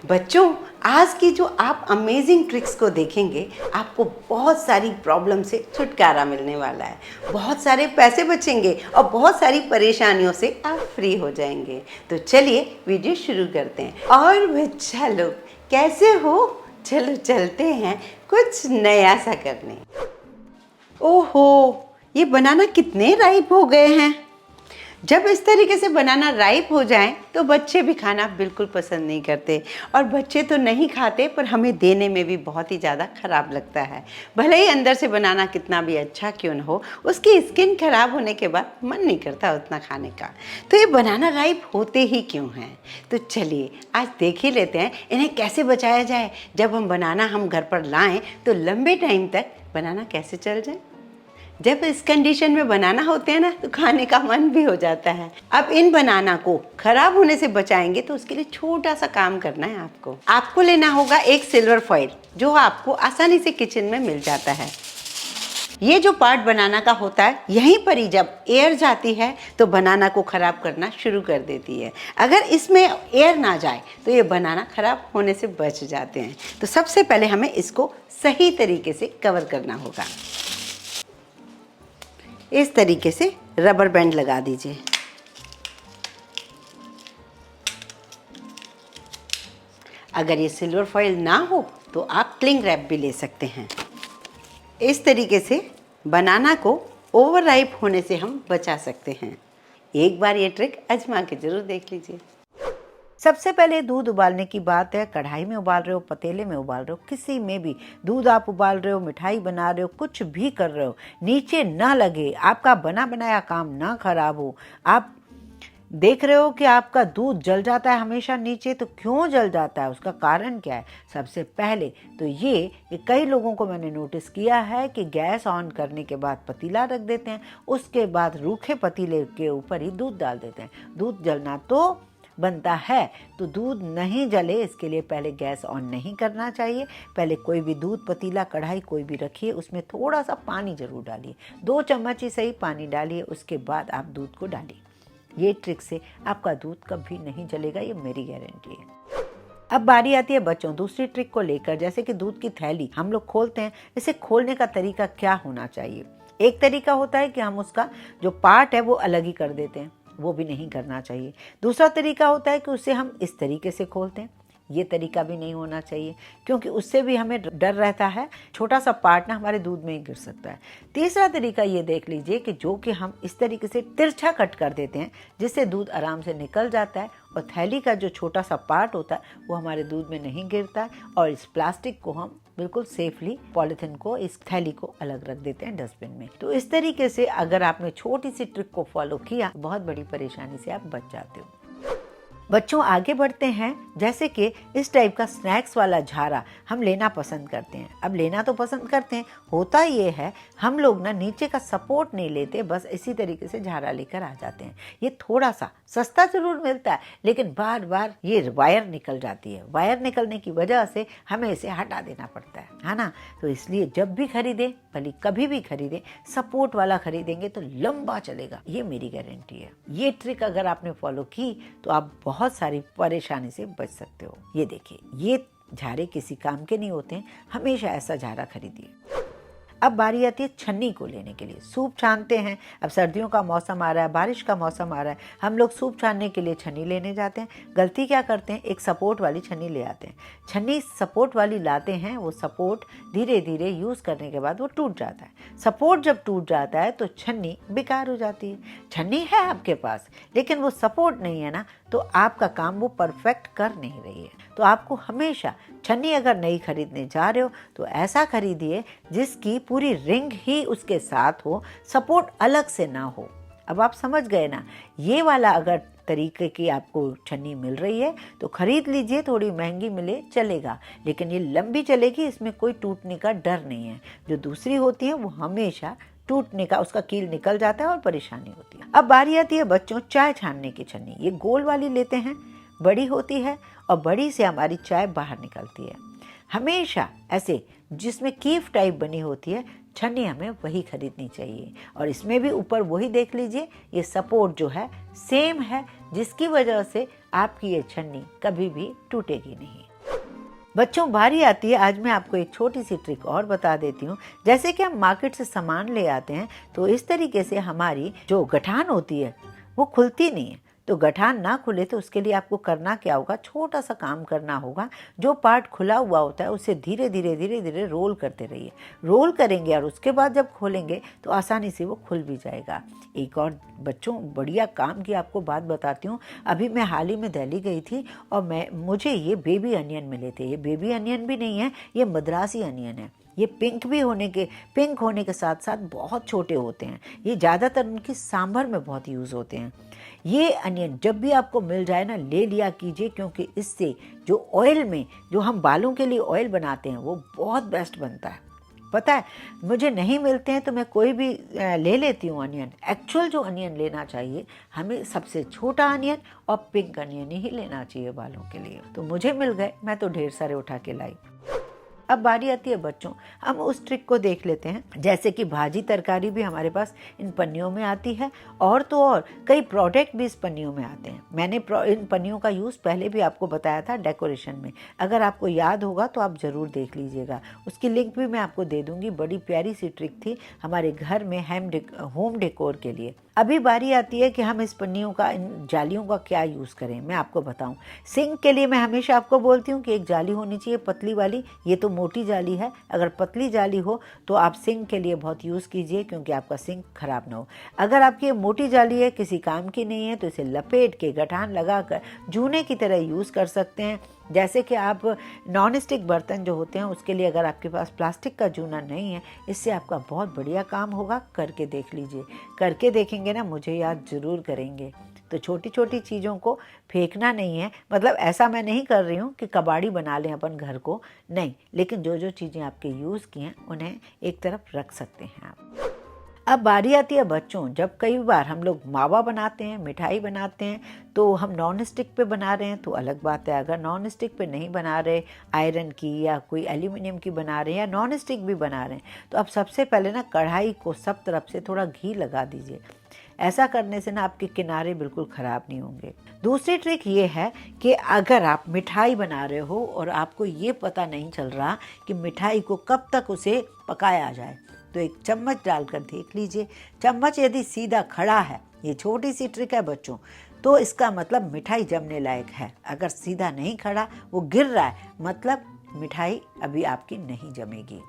बच्चों, आज की जो आप अमेजिंग ट्रिक्स को देखेंगे, आपको बहुत सारी प्रॉब्लम से छुटकारा मिलने वाला है। बहुत सारे पैसे बचेंगे और बहुत सारी परेशानियों से आप फ्री हो जाएंगे। तो चलिए वीडियो शुरू करते हैं। और बच्चा लोग कैसे हो? चलो चलते हैं कुछ नया सा करने। ओहो, ये बनाना कितने राइप हो गए हैं। जब इस तरीके से बनाना राइप हो जाए तो बच्चे भी खाना बिल्कुल पसंद नहीं करते, और बच्चे तो नहीं खाते पर हमें देने में भी बहुत ही ज़्यादा ख़राब लगता है। भले ही अंदर से बनाना कितना भी अच्छा क्यों न हो, उसकी स्किन खराब होने के बाद मन नहीं करता उतना खाने का। तो ये बनाना राइप होते ही क्यों हैं? तो चलिए आज देख ही लेते हैं इन्हें कैसे बचाया जाए। जब हम घर पर लाएँ तो लंबे टाइम तक बनाना कैसे चल जाए। जब इस कंडीशन में बनाना होते हैं ना, तो खाने का मन भी हो जाता है। अब इन बनाना को खराब होने से बचाएंगे तो उसके लिए छोटा सा काम करना है। आपको लेना होगा एक सिल्वर फॉइल, जो आपको आसानी से किचन में मिल जाता है। ये जो पार्ट बनाना का होता है, यहीं पर ही जब एयर जाती है तो बनाना को खराब करना शुरू कर देती है। अगर इसमें एयर ना जाए तो ये बनाना खराब होने से बच जाते हैं। तो सबसे पहले हमें इसको सही तरीके से कवर करना होगा। इस तरीके से रबर बैंड लगा दीजिए। अगर ये सिल्वर फॉइल ना हो तो आप क्लिंग रैप भी ले सकते हैं। इस तरीके से बनाना को ओवर राइप होने से हम बचा सकते हैं। एक बार ये ट्रिक आजमा के जरूर देख लीजिए। सबसे पहले दूध उबालने की बात है। कढ़ाई में उबाल रहे हो, पतीले में उबाल रहे हो, किसी में भी दूध आप उबाल रहे हो, मिठाई बना रहे हो, कुछ भी कर रहे हो, नीचे ना लगे, आपका बना बनाया काम ना खराब हो। आप देख रहे हो कि आपका दूध जल जाता है हमेशा नीचे, तो क्यों जल जाता है, उसका कारण क्या है? सबसे पहले तो ये कई लोगों को मैंने नोटिस किया है कि गैस ऑन करने के बाद पतीला रख देते हैं, उसके बाद रूखे पतीले के ऊपर ही दूध डाल देते हैं। दूध जलना तो बनता है, तो दूध नहीं जले इसके लिए पहले गैस ऑन नहीं करना चाहिए। पहले कोई भी दूध पतीला कढ़ाई कोई भी रखिए, उसमें थोड़ा सा पानी जरूर डालिए, 2 चम्मच ही सही पानी डालिए, उसके बाद आप दूध को डालिए। ये ट्रिक से आपका दूध कभी नहीं जलेगा, ये मेरी गारंटी है। अब बारी आती है बच्चों दूसरी ट्रिक को लेकर, जैसे कि दूध की थैली हम लोग खोलते हैं, इसे खोलने का तरीका क्या होना चाहिए? एक तरीका होता है कि हम उसका जो पार्ट है वो अलग ही कर देते हैं, वो भी नहीं करना चाहिए। दूसरा तरीका होता है कि उसे हम इस तरीके से खोलते हैं, ये तरीका भी नहीं होना चाहिए, क्योंकि उससे भी हमें डर रहता है छोटा सा पार्ट ना हमारे दूध में ही गिर सकता है। तीसरा तरीका ये देख लीजिए कि जो कि हम इस तरीके से तिरछा कट कर देते हैं, जिससे दूध आराम से निकल जाता है और थैली का जो छोटा सा पार्ट होता है वो हमारे दूध में नहीं गिरता है, और इस प्लास्टिक को हम बिल्कुल सेफली, पॉलिथीन को, इस थैली को अलग रख देते हैं डस्टबिन में। तो इस तरीके से अगर आपने छोटी सी ट्रिक को फॉलो किया, बहुत बड़ी परेशानी से आप बच जाते हो। बच्चों आगे बढ़ते हैं, जैसे कि इस टाइप का स्नैक्स वाला झारा हम लेना पसंद करते हैं। अब लेना तो पसंद करते हैं, होता ये है हम लोग ना नीचे का सपोर्ट नहीं लेते, बस इसी तरीके से झारा लेकर आ जाते हैं। ये थोड़ा सा सस्ता जरूर मिलता है, लेकिन बार बार ये वायर निकल जाती है। वायर निकलने की वजह से हमें इसे हटा देना पड़ता है ना। तो इसलिए जब भी खरीदें, भले कभी भी खरीदें, सपोर्ट वाला खरीदेंगे तो लंबा चलेगा, ये मेरी गारंटी है। ये ट्रिक अगर आपने फॉलो की तो आप बहुत सारी परेशानी से बच सकते हो। ये देखिए, ये झारे किसी काम के नहीं होते हैं, हमेशा ऐसा झारा खरीदिए। अब बारी आती है छन्नी को लेने के लिए। सूप छानते हैं, अब सर्दियों का मौसम आ रहा है, बारिश का मौसम आ रहा है, हम लोग सूप छानने के लिए छन्नी लेने जाते हैं। गलती क्या करते हैं, एक सपोर्ट वाली छन्नी ले आते हैं। छन्नी सपोर्ट वाली लाते हैं, वो सपोर्ट धीरे धीरे यूज़ करने के बाद वो टूट जाता है। सपोर्ट जब टूट जाता है तो छन्नी बेकार हो जाती है। छन्नी है आपके पास, लेकिन वो सपोर्ट नहीं है ना, तो आपका काम वो परफेक्ट कर नहीं रही है। तो आपको हमेशा छन्नी अगर नई खरीदने जा रहे हो तो ऐसा खरीदिए जिसकी पूरी रिंग ही उसके साथ हो, सपोर्ट अलग से ना हो। अब आप समझ गए ना। ये वाला अगर तरीके की आपको छन्नी मिल रही है तो खरीद लीजिए, थोड़ी महंगी मिले चलेगा, लेकिन ये लंबी चलेगी, इसमें कोई टूटने का डर नहीं है। जो दूसरी होती है वो हमेशा टूटने का, उसका कील निकल जाता है और परेशानी होती है। अब बारी आती है बच्चों चाय छानने की छन्नी। ये गोल वाली लेते हैं, बड़ी होती है और बड़ी से हमारी चाय बाहर निकलती है। हमेशा ऐसे जिसमें कीफ टाइप बनी होती है छन्नी हमें वही खरीदनी चाहिए, और इसमें भी ऊपर वही देख लीजिए, ये सपोर्ट जो है सेम है, जिसकी वजह से आपकी ये छन्नी कभी भी टूटेगी नहीं। बच्चों, बारी आती है, आज मैं आपको एक छोटी सी ट्रिक और बता देती हूँ। जैसे कि हम मार्केट से सामान ले आते हैं तो इस तरीके से हमारी जो गठान होती है वो खुलती नहीं है। तो गठान ना खुले तो उसके लिए आपको करना क्या होगा, छोटा सा काम करना होगा। जो पार्ट खुला हुआ होता है उसे धीरे धीरे धीरे धीरे रोल करते रहिए। रोल करेंगे और उसके बाद जब खोलेंगे तो आसानी से वो खुल भी जाएगा। एक और बच्चों बढ़िया काम की आपको बात बताती हूँ। अभी मैं हाल ही में दिल्ली गई थी और मुझे ये बेबी अनियन मिले थे। ये बेबी अनियन भी नहीं है, ये मद्रासी अनियन है। ये पिंक होने के साथ साथ बहुत छोटे होते हैं। ये ज़्यादातर उनकी सांभर में बहुत यूज़ होते हैं। ये अनियन जब भी आपको मिल जाए ना, ले लिया कीजिए, क्योंकि इससे जो ऑयल में जो हम बालों के लिए ऑयल बनाते हैं वो बहुत बेस्ट बनता है। पता है, मुझे नहीं मिलते हैं तो मैं कोई भी ले लेती हूँ अनियन। एक्चुअल जो अनियन लेना चाहिए हमें, सबसे छोटा अनियन और पिंक अनियन ही लेना चाहिए बालों के लिए। तो मुझे मिल गए, मैं तो ढेर सारे उठा के लाई। अब बारी आती है बच्चों, हम उस ट्रिक को देख लेते हैं। जैसे कि भाजी तरकारी भी हमारे पास इन पन्नियों में आती है, और तो और कई प्रोडक्ट भी इस पन्नियों में आते हैं। मैंने इन पन्नियों का यूज़ पहले भी आपको बताया था डेकोरेशन में। अगर आपको याद होगा तो आप ज़रूर देख लीजिएगा, उसकी लिंक भी मैं आपको दे दूँगी। बड़ी प्यारी सी ट्रिक थी हमारे घर में होम डेकोर के लिए। अभी बारी आती है कि हम इस पन्नियों का, इन जालियों का क्या यूज़ करें, मैं आपको बताऊं। सिंक के लिए मैं हमेशा आपको बोलती हूँ कि एक जाली होनी चाहिए पतली वाली। ये तो मोटी जाली है, अगर पतली जाली हो तो आप सिंक के लिए बहुत यूज़ कीजिए, क्योंकि आपका सिंक खराब ना हो। अगर आपकी ये मोटी जाली है, किसी काम की नहीं है, तो इसे लपेट के गठान लगाकर जूने की तरह यूज़ कर सकते हैं। जैसे कि आप नॉन स्टिक बर्तन जो होते हैं उसके लिए अगर आपके पास प्लास्टिक का जूना नहीं है, इससे आपका बहुत बढ़िया काम होगा। करके देख लीजिए, करके देखेंगे ना, मुझे याद ज़रूर करेंगे। तो छोटी छोटी चीज़ों को फेंकना नहीं है, मतलब ऐसा मैं नहीं कर रही हूँ कि कबाड़ी बना लें अपन घर को, नहीं, लेकिन जो जो चीज़ें आपके यूज़ की हैं उन्हें एक तरफ रख सकते हैं आप। अब बारी आती है बच्चों, जब कई बार हम लोग मावा बनाते हैं, मिठाई बनाते हैं, तो हम नॉन स्टिक पे बना रहे हैं तो अलग बात है। अगर नॉन स्टिक पे नहीं बना रहे, आयरन की या कोई एल्यूमिनियम की बना रहे हैं या नॉन स्टिक भी बना रहे हैं, तो अब सबसे पहले ना कढ़ाई को सब तरफ से थोड़ा घी लगा दीजिए। ऐसा करने से ना आपके किनारे बिल्कुल ख़राब नहीं होंगे। दूसरी ट्रिक ये है कि अगर आप मिठाई बना रहे हो और आपको ये पता नहीं चल रहा कि मिठाई को कब तक उसे पकाया जाए, तो एक चम्मच डालकर देख लीजिए। चम्मच यदि सीधा खड़ा है, ये छोटी सी ट्रिक है बच्चों, तो इसका मतलब मिठाई जमने लायक है। अगर सीधा नहीं खड़ा, वो गिर रहा है, मतलब मिठाई अभी आपकी नहीं जमेगी।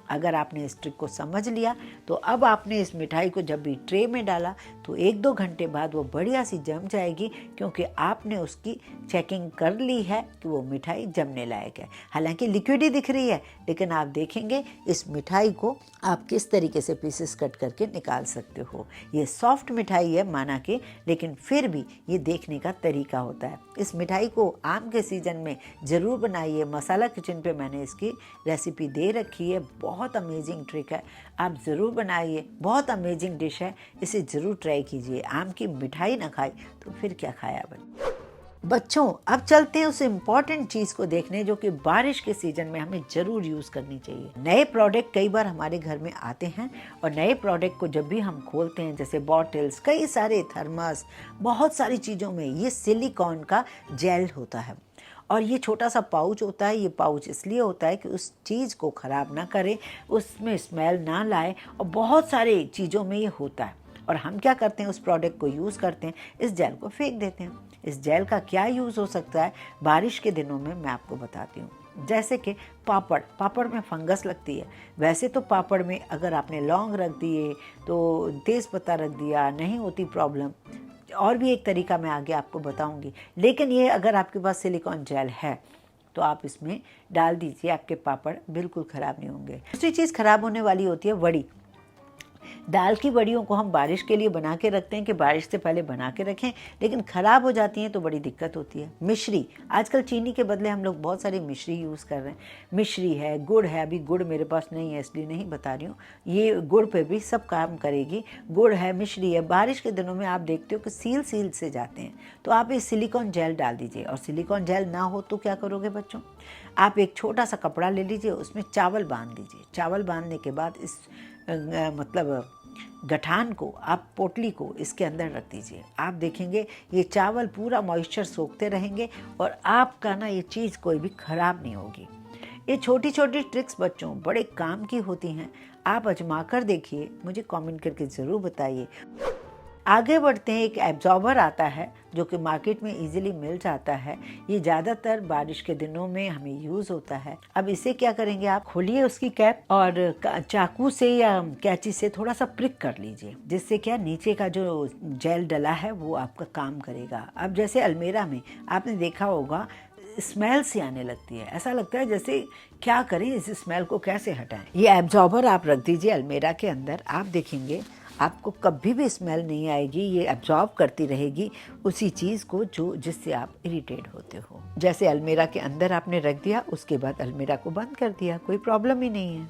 अगर आपने इस ट्रिक को समझ लिया तो अब आपने इस मिठाई को जब भी ट्रे में डाला तो 1-2 घंटे बाद वो बढ़िया सी जम जाएगी, क्योंकि आपने उसकी चेकिंग कर ली है कि वो मिठाई जमने लायक है। हालांकि लिक्विड ही दिख रही है, लेकिन आप देखेंगे इस मिठाई को आप किस तरीके से पीसेस कट करके निकाल सकते हो। ये सॉफ्ट मिठाई है माना कि, लेकिन फिर भी ये देखने का तरीका होता है। इस मिठाई को आम के सीजन में ज़रूर बनाइए। मसाला किचन पे मैंने इसकी रेसिपी दे रखी है, बहुत अमेजिंग ट्रिक है, आप ज़रूर बनाइए। बहुत अमेजिंग डिश है, इसे ज़रूर ट्राई कीजिए। आम की मिठाई ना खाई तो फिर क्या खाया बच्चों। अब चलते हैं उस इम्पॉर्टेंट चीज़ को देखने जो कि बारिश के सीजन में हमें ज़रूर यूज़ करनी चाहिए। नए प्रोडक्ट कई बार हमारे घर में आते हैं, और नए प्रोडक्ट को जब भी हम खोलते हैं, जैसे बॉटल्स, कई सारे थर्मस, बहुत सारी चीज़ों में ये सिलिकॉन का जेल होता है, और ये छोटा सा पाउच होता है। ये पाउच इसलिए होता है कि उस चीज़ को ख़राब ना करे, उसमें स्मेल ना लाए, और बहुत सारे चीज़ों में ये होता है। और हम क्या करते हैं, उस प्रोडक्ट को यूज़ करते हैं, इस जेल को फेंक देते हैं। इस जेल का क्या यूज़ हो सकता है बारिश के दिनों में, मैं आपको बताती हूँ। जैसे कि पापड़ में फंगस लगती है। वैसे तो पापड़ में अगर आपने लौंग रख दिए, तो तेज़पत्ता रख दिया, नहीं होती प्रॉब्लम। और भी एक तरीका मैं आगे आपको बताऊंगी, लेकिन ये अगर आपके पास सिलिकॉन जेल है तो आप इसमें डाल दीजिए, आपके पापड़ बिल्कुल ख़राब नहीं होंगे। दूसरी चीज़ ख़राब होने वाली होती है वड़ी। दाल की बड़ियों को हम बारिश के लिए बना के रखते हैं कि बारिश से पहले बना के रखें, लेकिन ख़राब हो जाती हैं तो बड़ी दिक्कत होती है। मिश्री, आजकल चीनी के बदले हम लोग बहुत सारी मिश्री यूज़ कर रहे हैं। मिश्री है, गुड़ है, अभी गुड़ मेरे पास नहीं है इसलिए नहीं बता रही हूँ, ये गुड़ पे भी सब काम करेगी। गुड़ है, मिश्री है। बारिश के दिनों में आप देखते हो कि सील से जाते हैं, तो आप इस सिलिकॉन जेल डाल दीजिए। और सिलिकॉन जेल ना हो तो क्या करोगे बच्चों, आप एक छोटा सा कपड़ा ले लीजिए, उसमें चावल बांध दीजिए। चावल बांधने के बाद इस मतलब गठान को, आप पोटली को इसके अंदर रख दीजिए। आप देखेंगे ये चावल पूरा मॉइस्चर सोखते रहेंगे और आपका ना ये चीज़ कोई भी ख़राब नहीं होगी। ये छोटी छोटी ट्रिक्स बच्चों बड़े काम की होती हैं। आप आजमा कर देखिए, मुझे कमेंट करके ज़रूर बताइए। आगे बढ़ते हैं, एक एब्जॉर्बर आता है जो कि मार्केट में इजीली मिल जाता है। ये ज़्यादातर बारिश के दिनों में हमें यूज़ होता है। अब इसे क्या करेंगे, आप खोलिए उसकी कैप और चाकू से या कैंची से थोड़ा सा प्रिक कर लीजिए, जिससे क्या नीचे का जो जेल डला है वो आपका काम करेगा। अब जैसे अलमीरा में आपने देखा होगा स्मेल सी आने लगती है, ऐसा लगता है जैसे क्या करें, इस स्मेल को कैसे हटाएं। ये एब्जॉर्बर आप रख दीजिए अलमीरा के अंदर, आप देखेंगे आपको कभी भी स्मेल नहीं आएगी। ये एब्जॉर्ब करती रहेगी उसी चीज़ को जिससे आप इरिटेट होते हो। जैसे अलमीरा के अंदर आपने रख दिया, उसके बाद अलमीरा को बंद कर दिया, कोई प्रॉब्लम ही नहीं है।